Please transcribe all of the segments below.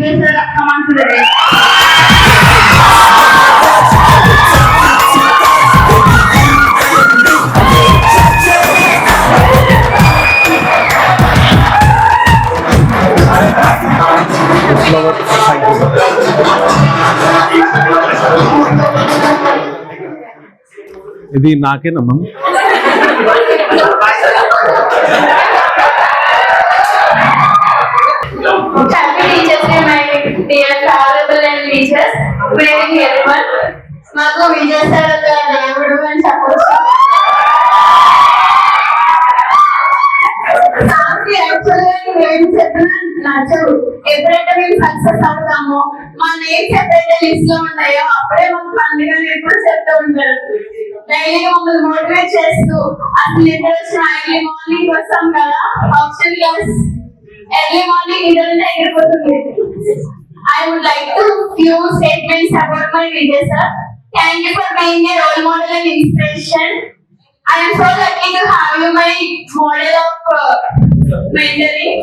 Vijay sir come on to the day. ఇది నాకేనమ్మా. Happy Teachers Day, my dear honorable and teachers. Good evening, everyone. మాకు Vijay sir ఒక దేవుడు అని చెప్పొచ్చు. నాకు యాక్చువల్గా ఏం చెప్పినా నచ్చదు. ఎప్పుడైతే మేము సక్సెస్ అవుతామో మా నేమ్స్ ఎప్పుడైతే లిస్ట్ లో ఉన్నాయో అప్పుడే మాకు పండుగ ఎప్పుడు చెప్తూ ఉంటారు. డైలీగా మమ్మల్ని మోటివేట్ చేస్తూ అసలు నిద్ర వచ్చిన ఎర్లీ మార్నింగ్ వస్తాం కదా option class early morning internet ఎగిరిపోతుంది. I would like to few statements about my Vijay sir. Thank you for being a role model and inspiration. I am so lucky to have you my model of mentoring.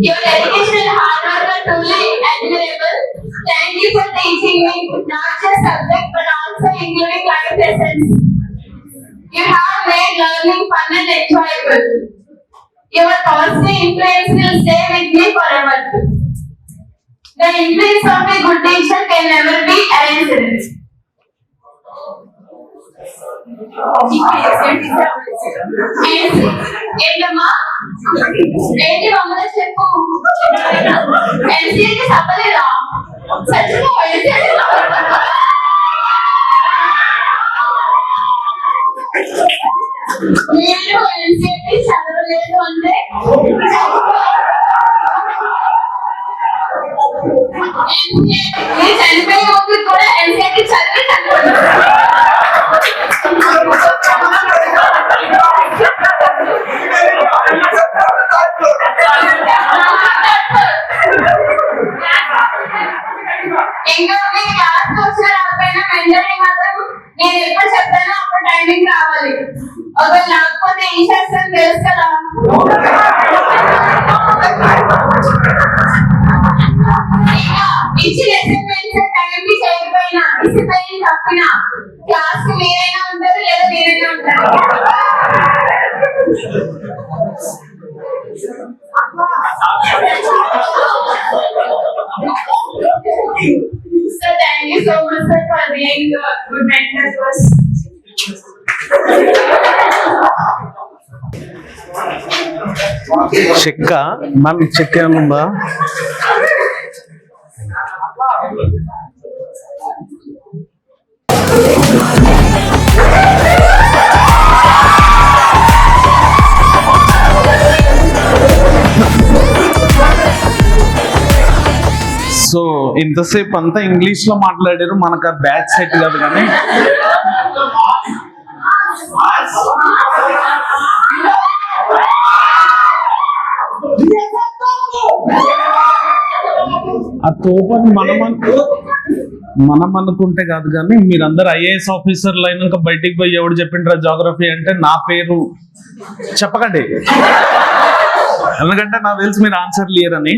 Your dedication and hard work are truly admirable. Thank you for teaching me not just subject but also including life lessons. You have made learning fun and enjoyable. Your positive influence will stay with me forever. The influence of a good teacher can never be erased. ఏంటమ్మా ఏంటి మమ్మల్ని చెప్పు ఎన్సీఏకి చెప్పలేదా చచ్చిపో నేను ఎన్సీఏకి చదవలేదు అంటే చనిపోయే ఓపిక కూడా ఎన్సీఏకి చదివి ఇంకా మీకు క్లాస్ వచ్చిన రాకపోయినా మెంటరింగ్ మాత్రం నేను ఎప్పుడు చెప్తానో అప్పుడు టైమింగ్ రావాలి. ఒకవేళ రాకపోతే ఏం చేస్తాను తెలుసు కదా. ఇచ్చిన అసైన్మెంట్స్ టైంకి చేయకపోయినా డిసిప్లైన్ తప్పినా క్లాస్ కి మీరైనా ఉంటారు లేదా మీరైనా ఉంటారు. So thank you so much sir for being a good mentor to us. చెక్క మన చెక్క ఏముందా? సో ఇంతసేపు అంతా ఇంగ్లీష్ లో మాట్లాడారు, మనకు ఆ బ్యాచ్ సెట్ కాదు. కానీ ఆ తోపని మనం అనుకుంటే కాదు. కానీ మీరందరూ ఐఏఎస్ ఆఫీసర్లు అయినాక బయటికి పోయి ఎవడు చెప్పిండ్రా జాగ్రఫీ అంటే నా పేరు చెప్పకండి, ఎందుకంటే నాకు తెలుసు మీరు ఆన్సర్ క్లియర్ అని.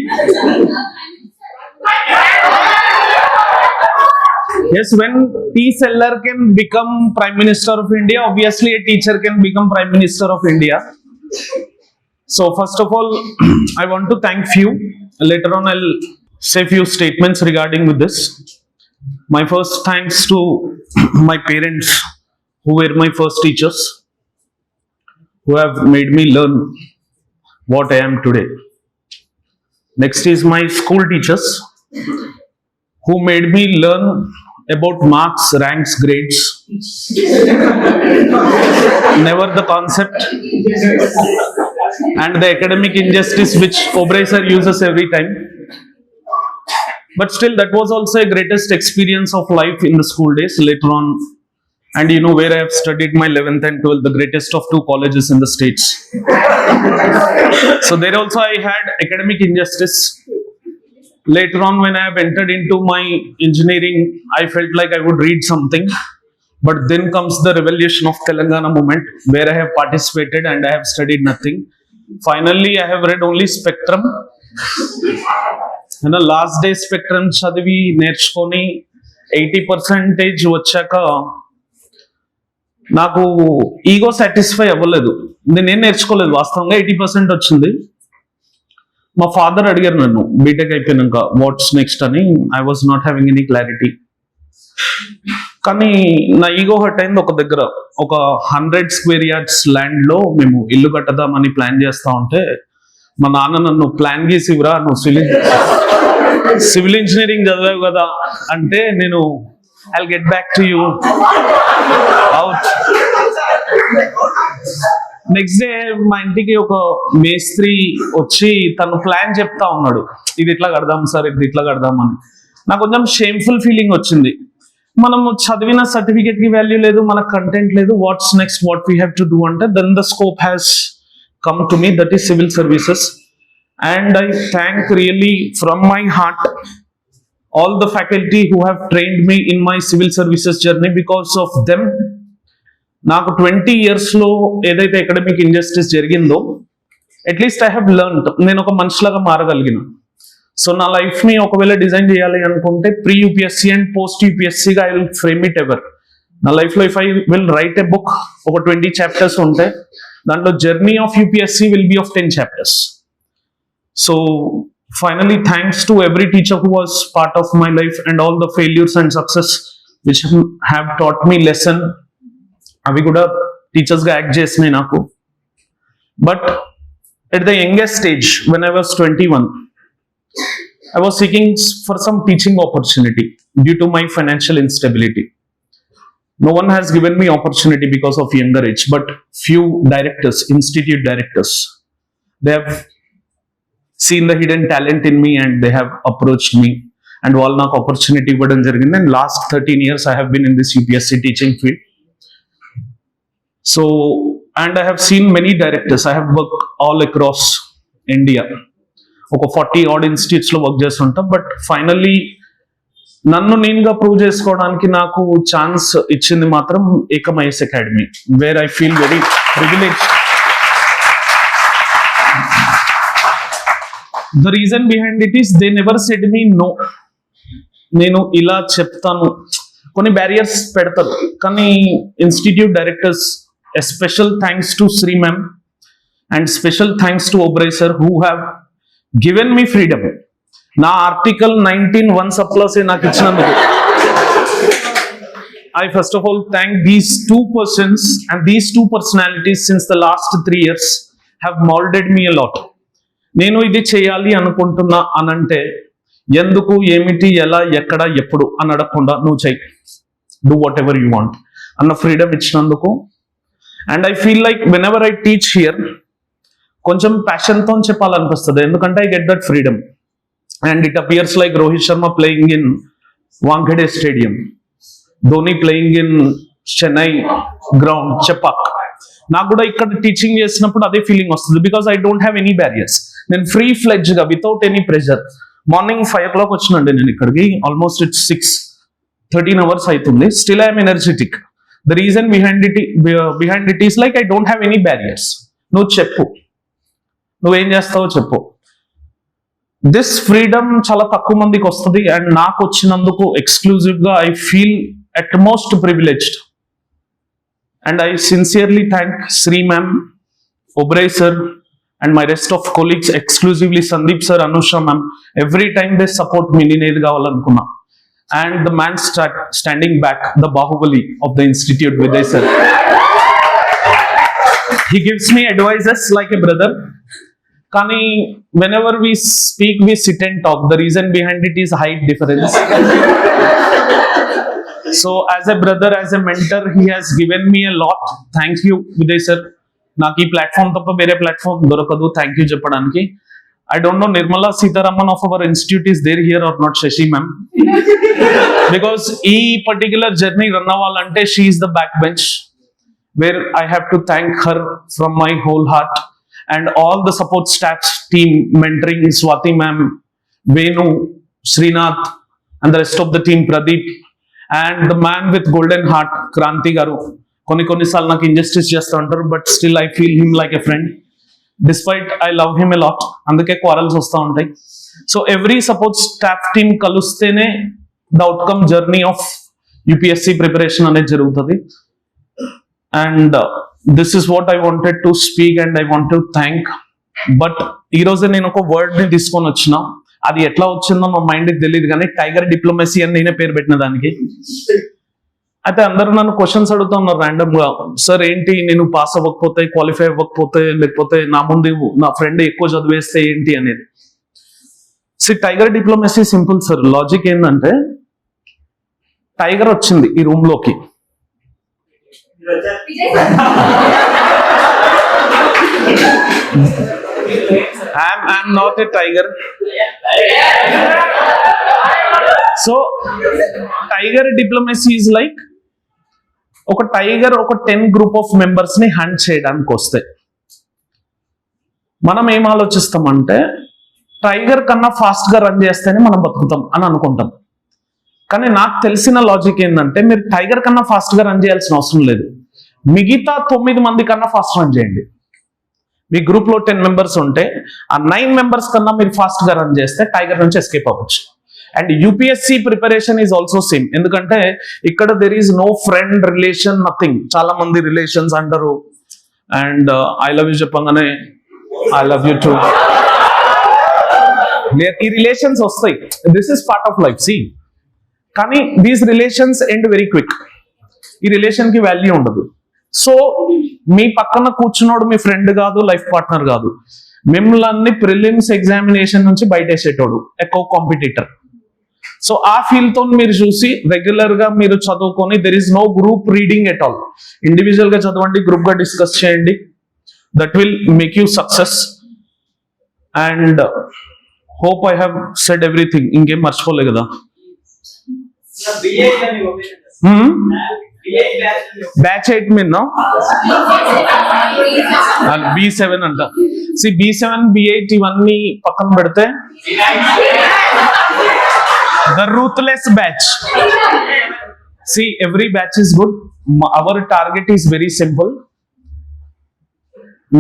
Yes, when tea seller can become Prime Minister of India, obviously a teacher can become Prime Minister of India. So first of all, I want to thank you. Later on, I'll say few statements regarding with this. My first thanks to my parents, who were my first teachers, who have made me learn what I am today. Next is my school teachers, who made me learn about marks, ranks, grades, never the concept and the academic injustice which Oberoi sir uses every time. But still, that was also a greatest experience of life in the school days later on. And you know where I have studied my 11th and 12th, the greatest of 2 colleges in the states. So there also I had academic injustice. Later on, when I have entered into my engineering, I felt like I would read something. But then comes the revolution of Telangana movement, where I have participated and I have studied nothing. Finally, I have read only Spectrum. Last day spectrum చదివి నేర్చుకొని 80% వచ్చాక నాకు ego satisfy అవ్వలేదు. నేనేం నేర్చుకోలేదు, వాస్తవంగా 80% వచ్చింది. మా ఫాదర్ అడిగారు నన్ను బీటెక్ అయిపోయినాక వాట్స్ నెక్స్ట్ అని. I was not having any clarity. కానీ నా ఈగో హర్ట్ అయింది ఒక దగ్గర. ఒక 100 square yards ల్యాండ్ లో మేము ఇల్లు కట్టదామని ప్లాన్ చేస్తా ఉంటే మా నాన్న నన్ను ప్లాన్ గీసివరా, నువ్వు సివిల్ ఇంజనీరింగ్ చదివావు కదా అంటే, నేను I get back to you out. Next day మా ఇంటికి ఒక మేస్త్రి వచ్చి తను ప్లాన్ చెప్తా ఉన్నాడు, ఇది ఇట్లా కడదాం సార్, ఇది ఇట్లా కడదాం అని. నాకు కొంచెం షేమ్ఫుల్ ఫీలింగ్ వచ్చింది. మనము చదివిన సర్టిఫికేట్ కి వాల్యూ లేదు, మన కంటెంట్ లేదు, what's next, what we have to do అంటే then the scope has come to me, that is civil services. And I thank really from my heart all the faculty who have trained me in my civil services journey. Because of them నాకు 20 years లో ఏదైతే academic injustice జరిగిందో at least I have learned, నేను ఒక మనిషిలాగా మారగలిగిన. So నా life ని ఒకవేళ డిజైన్ చేయాలి అనుకుంటే ప్రీ యూపీఎస్సీ అండ్ పోస్ట్ యూపీఎస్సీగా I will frame it ever. నా లైఫ్ లో if I will write a book, ఒక 20 chapters ఉంటే దాంట్లో journey of UPSC will be of 10 chapters. So finally thanks to every teacher who was part of my life and all the failures and success which have taught me lesson. అవి కూడా teachers గా act చేసినాయి నాకు. But at the youngest stage when I was 21, I was seeking for some teaching opportunity due to my financial instability. No one has given me opportunity because of younger age, but few directors, institute directors, they have seen the hidden talent in me and they have approached me and all నాకు opportunity ఇవ్వడం జరిగింది. And last 13 years I have been in this UPSC teaching field. So, and I have seen many directors. I have worked all across India. ఒక 40 odd institutes లో work చేస్తుంటా. But finally నన్ను నేనుగా prove చేసుకోవడానికి నాకు chance ఇచ్చింది మాత్రం ఏకమైఎస్ academy, where I feel very privilege. The reason behind it is they never said me no. నేను ఇలా చెప్తాను, కొన్ని బ్యారియర్స్ పెడతారు, కానీ institute directors, a special thanks to Shri ma'am and special thanks to Oberoi sir who have given me freedom. నా article 19(1) సప్లస్ నాకు ఇచ్చినందుకు I first of all thank these two persons and these two personalities since the last 3 years have molded me a lot. నేను ఇది చేయాలి అనుకుంటున్నా అనంటే ఎందుకు, ఏమిటి, ఎలా, ఎక్కడ, ఎప్పుడు అని అడగకుండా నువ్వు చెయ్యి, do what ever you want అన్న ఫ్రీడమ్ ఇచ్చినందుకు. And I feel like when ever I teach here కొంచెం ప్యాషన్తో చెప్పాలనిపిస్తుంది, ఎందుకంటే I get that freedom. And it appears like Rohit Sharma playing in Wankhede stadium, Dhoni playing in Chennai ground Chepauk. నాకు కూడా ఇక్కడ టీచింగ్ చేసినప్పుడు అదే ఫీలింగ్ వస్తుంది, because I don't have any barriers. నేను free fledged గా without any pressure morning 5 o'clock వచ్చినండి నేను ఇక్కడికి. ఆల్మోస్ట్ ఇట్స్ 13 hours అవుతుంది. Still I'm energetic. The reason behind it is like I don't have any barriers. నువ్వు చెప్పు, నువ్వేం చేస్తావో చెప్పు. దిస్ ఫ్రీడమ్ చాలా తక్కువ మందికి వస్తుంది, అండ్ నాకు వచ్చినందుకు ఎక్స్క్లూజివ్ గా I feel at most privileged. And I sincerely thank Shri ma'am, Oberoi sir and my rest of colleagues, exclusively Sandeep sir, Anusha ma'am. Every time they support me, నేను ఏది కావాలనుకున్నా. And the man standing back, the Baahubali of the institute, Vijay sir. He gives me advices like a brother. కానీ whenever we speak, we sit and talk. The reason behind it is height difference. So as a brother, as a mentor, he has given me a lot. Thank you, Vijay sir. నాకు ఈ platform తప్ప వేరే platform దొరకదు thank you చెప్పడానికి. I don't know Nirmala Sitharaman of our institute is there here or not, Shashi ma'am. Because ఈ particular journey run అవ్వాలంటే she is the backbench, where I have to thank her from my whole heart. And all the support staff team mentoring Swati ma'am, Venu, Srinath and the rest of the team, Pradeep, and the man with golden heart, Kranti garu. Koni saal నాకు injustice చేస్తూ ఉంటారు, but still I feel him like a friend. Despite I love him a lot, అందుకే quarrels వస్తూ ఉంటాయి. So every suppose staff team కలిస్తేనే the outcome journey of UPSC preparation అనేది జరుగుతుంది. And this is what I wanted to speak and I want to thank. But ఈ రోజే నేను ఒక వర్డ్ ని తీసుకొని వచ్చిన, అది ఎట్లా వచ్చిందో మా మైండ్కి తెలియదు కానీ టైగర్ డిప్లొమసీ అని నేనే పేరు పెట్టిన దానికి. అయితే అందరూ నన్ను క్వశ్చన్స్ అడుగుతున్నారు ర్యాండమ్ గా, సార్ ఏంటి నేను పాస్ అవ్వకపోతే, క్వాలిఫై అవ్వకపోతే, లేకపోతే నా ముందు నా ఫ్రెండ్ ఎక్కువ చదివేస్తే ఏంటి అనేది. Tiger diplomacy simple sir. Logic ఏంటంటే టైగర్ వచ్చింది ఈ రూమ్ లోకి, I'm not a tiger. So tiger diplomacy is like ఒక టైగర్ ఒక 10 గ్రూప్ ఆఫ్ మెంబర్స్ ని హంట్ చేయడానికి వస్తే మనం ఏం ఆలోచిస్తామంటే టైగర్ కన్నా ఫాస్ట్ గా రన్ చేస్తేనే మనం బతుకుతాం అని అనుకుంటాం. కానీ నాకు తెలిసిన లాజిక్ ఏంటంటే మీరు టైగర్ కన్నా ఫాస్ట్ గా రన్ చేయాల్సిన అవసరం లేదు. మిగతా 9 మంది కన్నా ఫాస్ట్ రన్ చేయండి. మీ గ్రూప్ లో 10 మెంబర్స్ ఉంటే ఆ 9 మెంబర్స్ కన్నా మీరు ఫాస్ట్ గా రన్ చేస్తే టైగర్ నుంచి ఎస్కేప్ అవ్వచ్చు. And UPSC preparation is also same. ఎందుకంటే ఇక్కడ there is no friend relation, nothing. చాలా మంది రిలేషన్స్ అంటారు అండ్ ఐ లవ్ యూ చెప్పగానే ఐ లవ్ యూ టూ, ఈ రిలేషన్స్ వస్తాయి. This is part of life. సి కానీ these relations end very quick. ఈ రిలేషన్ కి వాల్యూ ఉండదు. సో మీ పక్కన కూర్చున్నోడు మీ ఫ్రెండ్ కాదు, లైఫ్ పార్ట్నర్ కాదు. మిమ్మల్ని ప్రిలిమ్స్ ఎగ్జామినేషన్ నుంచి బయటేసేటోడు, ఎక్కువ కాంపిటీటర్. సో ఆ ఫీల్ తో మీరు చూసి రెగ్యులర్ గా మీరు చదువుకొని, there is no group reading at all. Individual గా చదవండి, గ్రూప్ గా డిస్కస్ చేయండి. That will make you success. And hope I have said everything. ఇంకేం మర్చిపోలే కదా. బ్యాచ్ 8 మీద B7 అంట. B7 B8 ఇవన్నీ పక్కన పెడితే the ruthless batch. Every batch is good. Our target is very simple.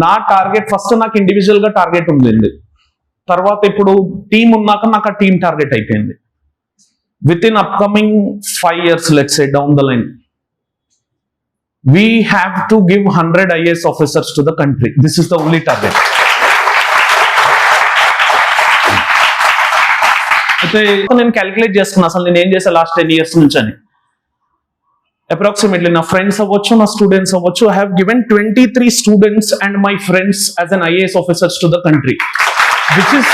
నా టార్గెట్ ఫస్ట్ నాకు ఇండివిజువల్ గా టార్గెట్ ఉంది. తర్వాత ఇప్పుడు టీం ఉన్నాక నాకు ఆ టీం టార్గెట్ అయిపోయింది. Within upcoming 5 years, let's say down the line, we have to give 100 IAS officers to the country. This is the only target. అయితే నేను క్యాలిక్యులేట్ చేసుకున్నా అసలు నేను ఏం చేసా లాస్ట్ 10 years నుంచి అని. అప్రాక్సిమేట్లీ నా ఫ్రెండ్స్ అవ్వచ్చు, నా స్టూడెంట్స్ అవ్వచ్చు, I have given 23 students and my friends as an IAS officers to the country, which is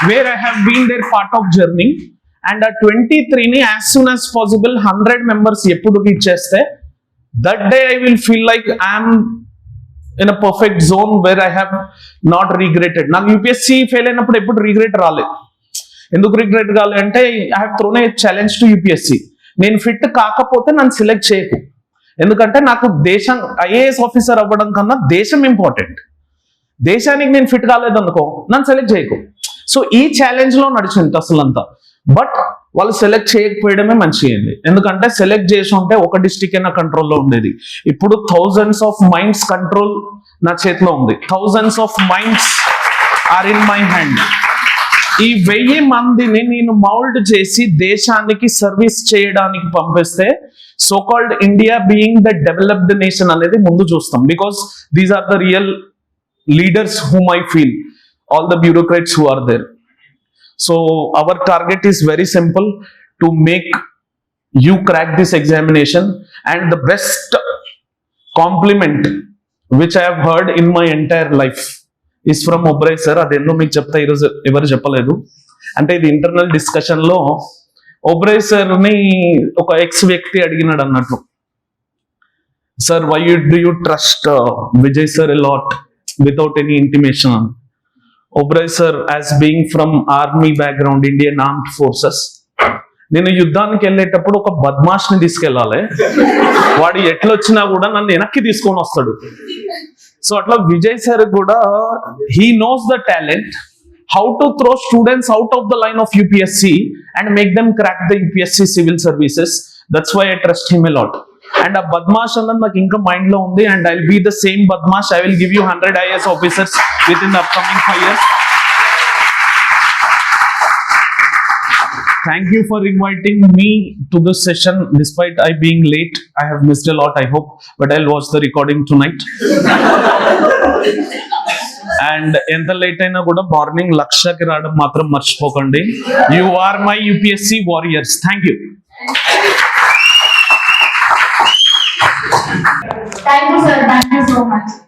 where I have been their part of journey. And a 23 ni as soon as possible 100 members eppudu reach cheste, that day I will feel like I am in a perfect zone where I have not regretted. Na UPSC fail ainappudu eppudu regret raale. Enduku regret gaale ante I have thrown a challenge to UPSC. Nenu fit kaakapothe nanu select cheyaku. Endukante naaku desham IAS officer avvadam kanna desham important. దేశానికి నేను fit కాలేదనుకో నన్ను select చేయకు. So ఈ challenge లో నడిచింది అసలంతా. But వాళ్ళు select చేయకపోవడమే మంచిది. ఎందుకంటే సెలెక్ట్ చేసి ఉంటే ఒక డిస్ట్రిక్ట్ అయినా కంట్రోల్లో ఉండేది. ఇప్పుడు థౌజండ్స్ ఆఫ్ మైండ్స్ కంట్రోల్ నా చేతిలో ఉంది. Thousands of minds are in my hand. ఈ 1000 మందిని నేను మౌల్డ్ చేసి దేశానికి సర్వీస్ చేయడానికి పంపిస్తే so called India being the developed nation అనేది ముందు చూస్తాం. Because these are the real leaders whom I feel, all the bureaucrats who are there. So our target is very simple, to make you crack this examination. And the best compliment which I have heard in my entire life is from Oberoi sir. Adendo meeku chepta ee roju evaru cheppaledu. Ante idi internal discussion lo Oberoi sir ni oka ex vyakti adiginadu annattu, sir why do you trust Vijay sir a lot without any intimation? Oberoi sir, as being from army background, Indian Armed Forces, నేను యుద్ధానికి వెళ్ళేటప్పుడు ఒక బద్మాష్ని తీసుకెళ్ళాలి. వాడు ఎట్లొచ్చినా కూడా నన్ను వెనక్కి తీసుకొని వస్తాడు. సో అట్లా విజయ్ సార్ కూడా he knows the talent, how to throw students out of the line of UPSC and make them crack the UPSC civil services. That's why I trust him a lot. And ఆ బద్మాష్ అన్నది నాకు ఇంకా mind లో ఉంది. And I will be the same బద్మాష్. I will give you 100 IAS officers within the upcoming 5 years. Thank you for inviting me to this session. Despite I being late, I have missed a lot, I hope, but I'll watch the recording tonight. And ఎంత late అయినా కూడా morning లక్షకి రావడం మాత్రం మర్చిపోకండి. You are my UPSC warriors. Thank you. Thank you, sir. Thank you so much.